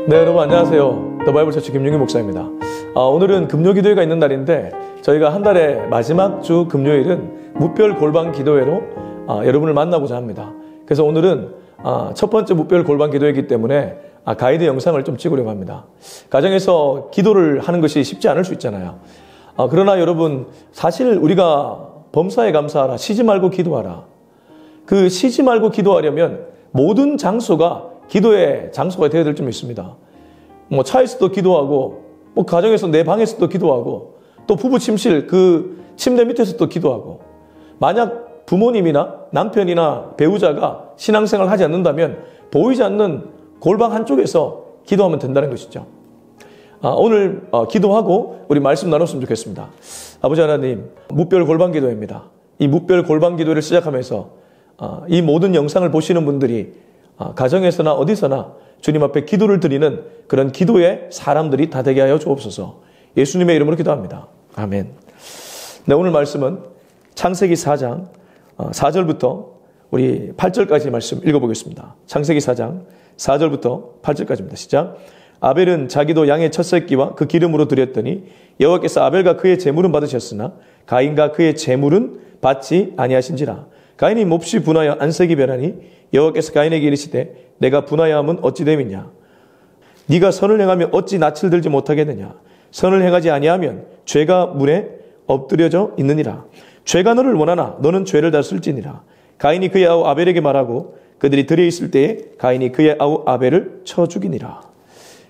네, 여러분 안녕하세요. 더 바이블 처치 김용희 목사입니다. 오늘은 금요기도회가 있는 날인데 저희가 한 달의 마지막 주 금요일은 무별 골방 기도회로 여러분을 만나고자 합니다. 그래서 오늘은 첫 번째 무별 골방 기도회이기 때문에 가이드 영상을 좀 찍으려고 합니다. 가정에서 기도를 하는 것이 쉽지 않을 수 있잖아요. 그러나 여러분, 사실 우리가 범사에 감사하라, 쉬지 말고 기도하라. 그 쉬지 말고 기도하려면 모든 장소가 기도의 장소가 되어야 될 점 있습니다. 뭐 차에서도 기도하고, 뭐 가정에서 내 방에서도 기도하고, 또 부부 침실 그 침대 밑에서도 기도하고, 만약 부모님이나 남편이나 배우자가 신앙생활을 하지 않는다면 보이지 않는 골방 한쪽에서 기도하면 된다는 것이죠. 오늘 기도하고 우리 말씀 나눴으면 좋겠습니다. 아버지 하나님, 무별 골방 기도입니다. 이 무별 골방 기도를 시작하면서 이 모든 영상을 보시는 분들이 가정에서나 어디서나 주님 앞에 기도를 드리는 그런 기도의 사람들이 다 되게 하여 주옵소서. 예수님의 이름으로 기도합니다. 아멘. 네, 오늘 말씀은 창세기 4장 4절부터 우리 8절까지 말씀 읽어보겠습니다. 창세기 4장 4절부터 8절까지입니다. 시작. 아벨은 자기도 양의 첫 새끼와 그 기름으로 드렸더니 여호와께서 아벨과 그의 제물은 받으셨으나 가인과 그의 제물은 받지 아니하신지라. 가인이 몹시 분하여 안색이 변하니 여호와께서 가인에게 이르시되 내가 분하여함은 어찌 됨이냐. 네가 선을 행하면 어찌 낯을 들지 못하겠느냐. 선을 행하지 아니하면 죄가 문에 엎드려져 있느니라. 죄가 너를 원하나 너는 죄를 다스릴지니라. 가인이 그의 아우 아벨에게 말하고 그들이 들에 있을 때에 가인이 그의 아우 아벨을 쳐 죽이니라.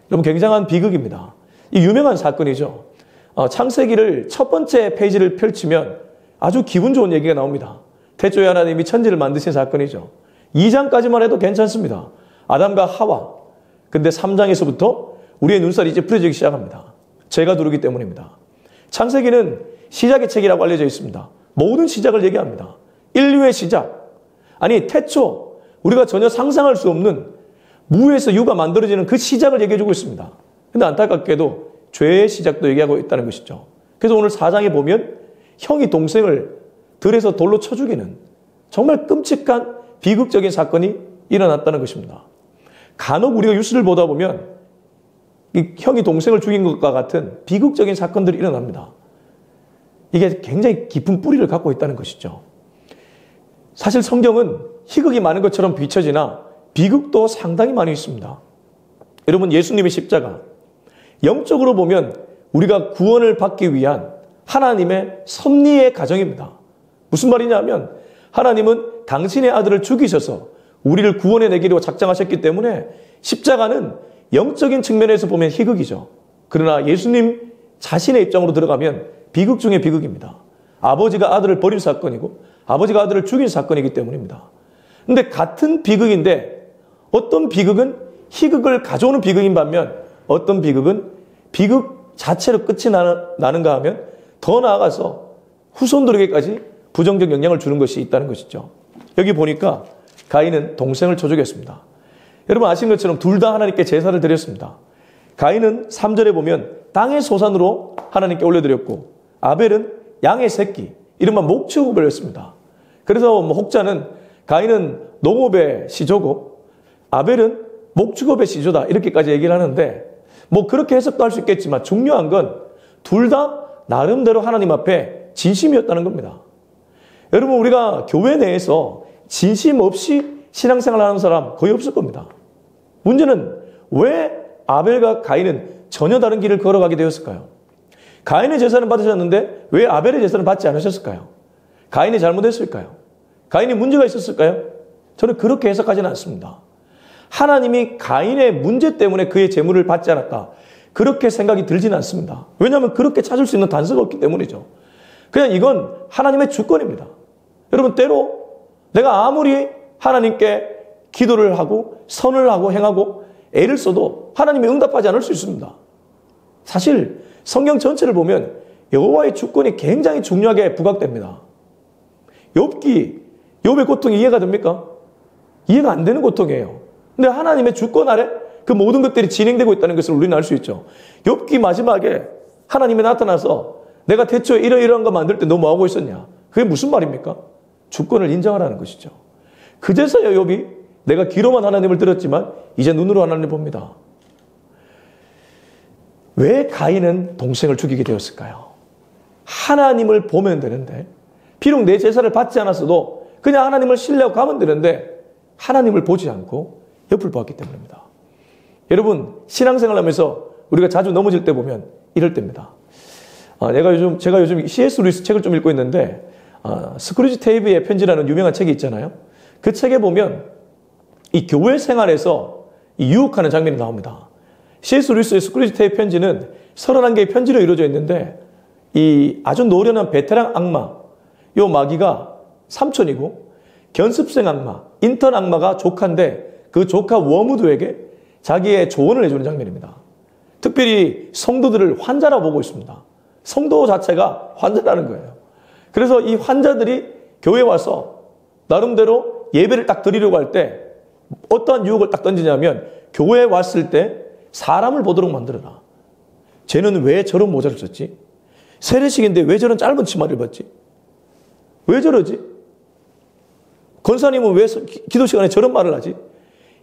여러분, 굉장한 비극입니다. 이 유명한 사건이죠. 창세기를 첫 번째 페이지를 펼치면 아주 기분 좋은 얘기가 나옵니다. 태초에 하나님이 천지를 만드신 사건이죠. 2장까지만 해도 괜찮습니다. 아담과 하와. 근데 3장에서부터 우리의 눈살이 이제 풀어지기 시작합니다. 죄가 들어오기 때문입니다. 창세기는 시작의 책이라고 알려져 있습니다. 모든 시작을 얘기합니다. 인류의 시작. 아니, 태초 우리가 전혀 상상할 수 없는 무에서 유가 만들어지는 그 시작을 얘기해주고 있습니다. 근데 안타깝게도 죄의 시작도 얘기하고 있다는 것이죠. 그래서 오늘 4장에 보면 형이 동생을 들에서 돌로 쳐 죽이는 정말 끔찍한 비극적인 사건이 일어났다는 것입니다. 간혹 우리가 뉴스를 보다 보면 이 형이 동생을 죽인 것과 같은 비극적인 사건들이 일어납니다. 이게 굉장히 깊은 뿌리를 갖고 있다는 것이죠. 사실 성경은 희극이 많은 것처럼 비춰지나 비극도 상당히 많이 있습니다. 여러분, 예수님의 십자가, 영적으로 보면 우리가 구원을 받기 위한 하나님의 섭리의 가정입니다. 무슨 말이냐면 하나님은 당신의 아들을 죽이셔서 우리를 구원해내기로 작정하셨기 때문에 십자가는 영적인 측면에서 보면 희극이죠. 그러나 예수님 자신의 입장으로 들어가면 비극 중의 비극입니다. 아버지가 아들을 버린 사건이고 아버지가 아들을 죽인 사건이기 때문입니다. 근데 같은 비극인데 어떤 비극은 희극을 가져오는 비극인 반면 어떤 비극은 비극 자체로 끝이 나는가 하면 더 나아가서 후손들에게까지 부정적 영향을 주는 것이 있다는 것이죠. 여기 보니까 가인은 동생을 쳐 죽였습니다. 여러분 아시는 것처럼 둘 다 하나님께 제사를 드렸습니다. 가인은 3절에 보면 땅의 소산으로 하나님께 올려드렸고 아벨은 양의 새끼, 이른바 목축업을 했습니다. 그래서 혹자는 가인은 농업의 시조고 아벨은 목축업의 시조다 이렇게까지 얘기를 하는데 뭐 그렇게 해석도 할 수 있겠지만 중요한 건 둘 다 나름대로 하나님 앞에 진심이었다는 겁니다. 여러분, 우리가 교회 내에서 진심 없이 신앙생활을 하는 사람 거의 없을 겁니다. 문제는 왜 아벨과 가인은 전혀 다른 길을 걸어가게 되었을까요? 가인의 제사는 받으셨는데 왜 아벨의 제사는 받지 않으셨을까요? 가인이 잘못했을까요? 가인이 문제가 있었을까요? 저는 그렇게 해석하지는 않습니다. 하나님이 가인의 문제 때문에 그의 제물을 받지 않았다, 그렇게 생각이 들지는 않습니다. 왜냐하면 그렇게 찾을 수 있는 단서가 없기 때문이죠. 그냥 이건 하나님의 주권입니다. 여러분, 때로 내가 아무리 하나님께 기도를 하고 선을 하고 행하고 애를 써도 하나님이 응답하지 않을 수 있습니다. 사실 성경 전체를 보면 여호와의 주권이 굉장히 중요하게 부각됩니다. 욥의 고통이 이해가 됩니까? 이해가 안 되는 고통이에요. 근데 하나님의 주권 아래 그 모든 것들이 진행되고 있다는 것을 우리는 알 수 있죠. 욥기 마지막에 하나님이 나타나서 내가 태초에 이러이러한 거 만들 때 너 뭐하고 있었냐? 그게 무슨 말입니까? 주권을 인정하라는 것이죠. 그제서야 욥이 내가 귀로만 하나님을 들었지만 이제 눈으로 하나님을 봅니다. 왜 가인은 동생을 죽이게 되었을까요? 하나님을 보면 되는데, 비록 내 제사를 받지 않았어도 그냥 하나님을 신뢰하고 가면 되는데 하나님을 보지 않고 옆을 보았기 때문입니다. 여러분, 신앙생활 하면서 우리가 자주 넘어질 때 보면 이럴 때입니다. 제가 요즘 C.S. 루이스 책을 좀 읽고 있는데, 스크루지 테이프의 편지라는 유명한 책이 있잖아요. 그 책에 보면 이 교회 생활에서 이 유혹하는 장면이 나옵니다. C.S. 루이스의 스크루지 테이프 편지는 31개의 편지로 이루어져 있는데, 이 아주 노련한 베테랑 악마, 요 마귀가 삼촌이고, 견습생 악마, 인턴 악마가 조카인데 그 조카 워무드에게 자기의 조언을 해주는 장면입니다. 특별히 성도들을 환자라 보고 있습니다. 성도 자체가 환자라는 거예요. 그래서 이 환자들이 교회에 와서 나름대로 예배를 딱 드리려고 할 때 어떠한 유혹을 딱 던지냐면, 교회에 왔을 때 사람을 보도록 만들어라. 쟤는 왜 저런 모자를 썼지? 세례식인데 왜 저런 짧은 치마를 입었지? 왜 저러지? 권사님은 왜 기도 시간에 저런 말을 하지?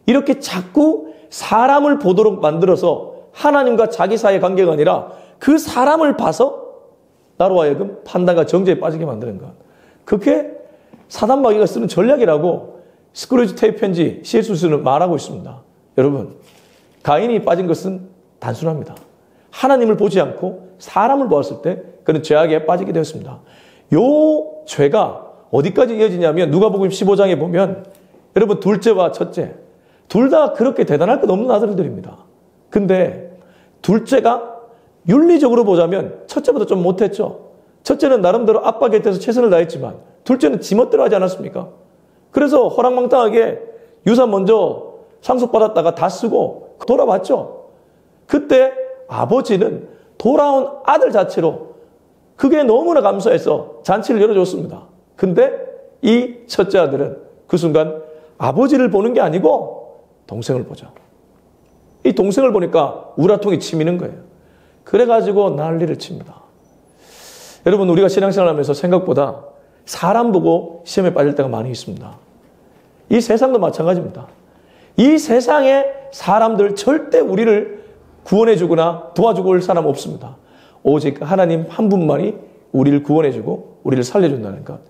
이렇게 자꾸 사람을 보도록 만들어서 하나님과 자기 사이의 관계가 아니라 그 사람을 봐서 나로 하여금 판단과 정죄에 빠지게 만드는 것. 그게 사단 마귀가 쓰는 전략이라고 스크루지 테이프 편지 C.S. 루이스는 말하고 있습니다. 여러분, 가인이 빠진 것은 단순합니다. 하나님을 보지 않고 사람을 보았을 때 그는 죄악에 빠지게 되었습니다. 요 죄가 어디까지 이어지냐면 누가복음 15장에 보면, 여러분, 둘째와 첫째 둘 다 그렇게 대단할 것 없는 아들들입니다. 근데 둘째가 윤리적으로 보자면 첫째보다 좀 못했죠. 첫째는 나름대로 아빠 곁에서 최선을 다했지만 둘째는 지멋대로 하지 않았습니까? 그래서 허랑망땅하게 유산 먼저 상속받았다가 다 쓰고 돌아왔죠. 그때 아버지는 돌아온 아들 자체로 그게 너무나 감사해서 잔치를 열어줬습니다. 근데 이 첫째 아들은 그 순간 아버지를 보는 게 아니고 동생을 보죠. 이 동생을 보니까 우라통이 치미는 거예요. 그래가지고 난리를 칩니다. 여러분, 우리가 신앙생활 하면서 생각보다 사람 보고 시험에 빠질 때가 많이 있습니다. 이 세상도 마찬가지입니다. 이 세상에 사람들 절대 우리를 구원해주거나 도와주고 올 사람 없습니다. 오직 하나님 한 분만이 우리를 구원해주고 우리를 살려준다는 것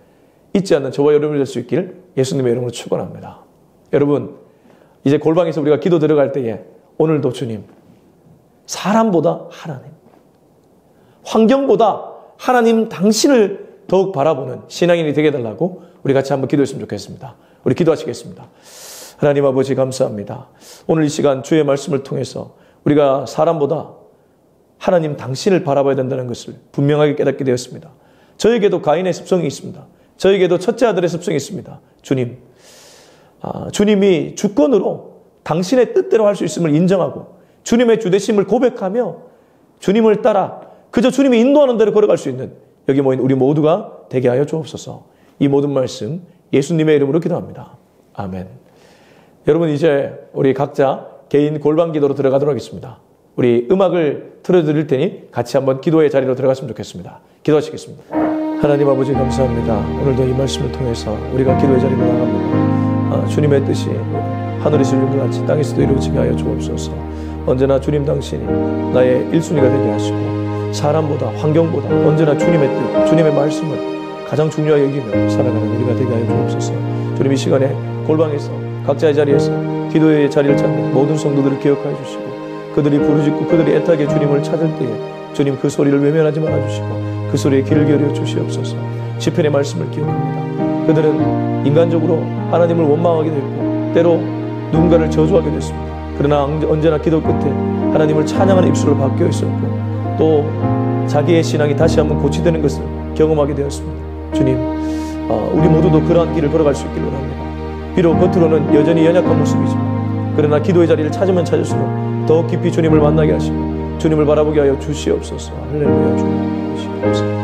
잊지 않는 저와 여러분이 될 수 있기를 예수님의 이름으로 축원합니다. 여러분, 이제 골방에서 우리가 기도 들어갈 때에 오늘도 주님, 사람보다 하나님, 환경보다 하나님 당신을 더욱 바라보는 신앙인이 되게 해달라고 우리 같이 한번 기도했으면 좋겠습니다. 우리 기도하시겠습니다. 하나님 아버지, 감사합니다. 오늘 이 시간 주의 말씀을 통해서 우리가 사람보다 하나님 당신을 바라봐야 된다는 것을 분명하게 깨닫게 되었습니다. 저에게도 가인의 습성이 있습니다. 저에게도 첫째 아들의 습성이 있습니다. 주님, 주님이 주권으로 당신의 뜻대로 할 수 있음을 인정하고 주님의 주되심을 고백하며 주님을 따라 그저 주님이 인도하는 대로 걸어갈 수 있는 여기 모인 우리 모두가 되게 하여 주옵소서. 이 모든 말씀 예수님의 이름으로 기도합니다. 아멘. 여러분, 이제 우리 각자 개인 골방 기도로 들어가도록 하겠습니다. 우리 음악을 틀어드릴 테니 같이 한번 기도의 자리로 들어갔으면 좋겠습니다. 기도하시겠습니다. 하나님 아버지, 감사합니다. 오늘도 이 말씀을 통해서 우리가 기도의 자리로 나갑니다. 주님의 뜻이 하늘에서 이룬 것 같이 땅에서도 이루어지게 하여 주옵소서. 언제나 주님 당신이 나의 1순위가 되게 하시고 사람보다 환경보다 언제나 주님의 뜻, 주님의 말씀을 가장 중요하게 여기며 살아가는 우리가 되게 하여 주옵소서. 주님, 이 시간에 골방에서 각자의 자리에서 기도의 자리를 찾는 모든 성도들을 기억하여 주시고 그들이 부르짖고 그들이 애타게 주님을 찾을 때에 주님 그 소리를 외면하지 말아주시고 그 소리에 귀를 기울여 주시옵소서. 시편의 말씀을 기억합니다. 그들은 인간적으로 하나님을 원망하게 됐고 때로 누군가를 저주하게 됐습니다. 그러나 언제나 기도 끝에 하나님을 찬양하는 입술로 바뀌어 있었고 또 자기의 신앙이 다시 한번 고치되는 것을 경험하게 되었습니다. 주님, 우리 모두도 그러한 길을 걸어갈 수 있기를 원합니다. 비록 겉으로는 여전히 연약한 모습이지만 그러나 기도의 자리를 찾으면 찾을수록 더 깊이 주님을 만나게 하시고 주님을 바라보게 하여 주시옵소서. 할렐루야. 주님 감사합니다.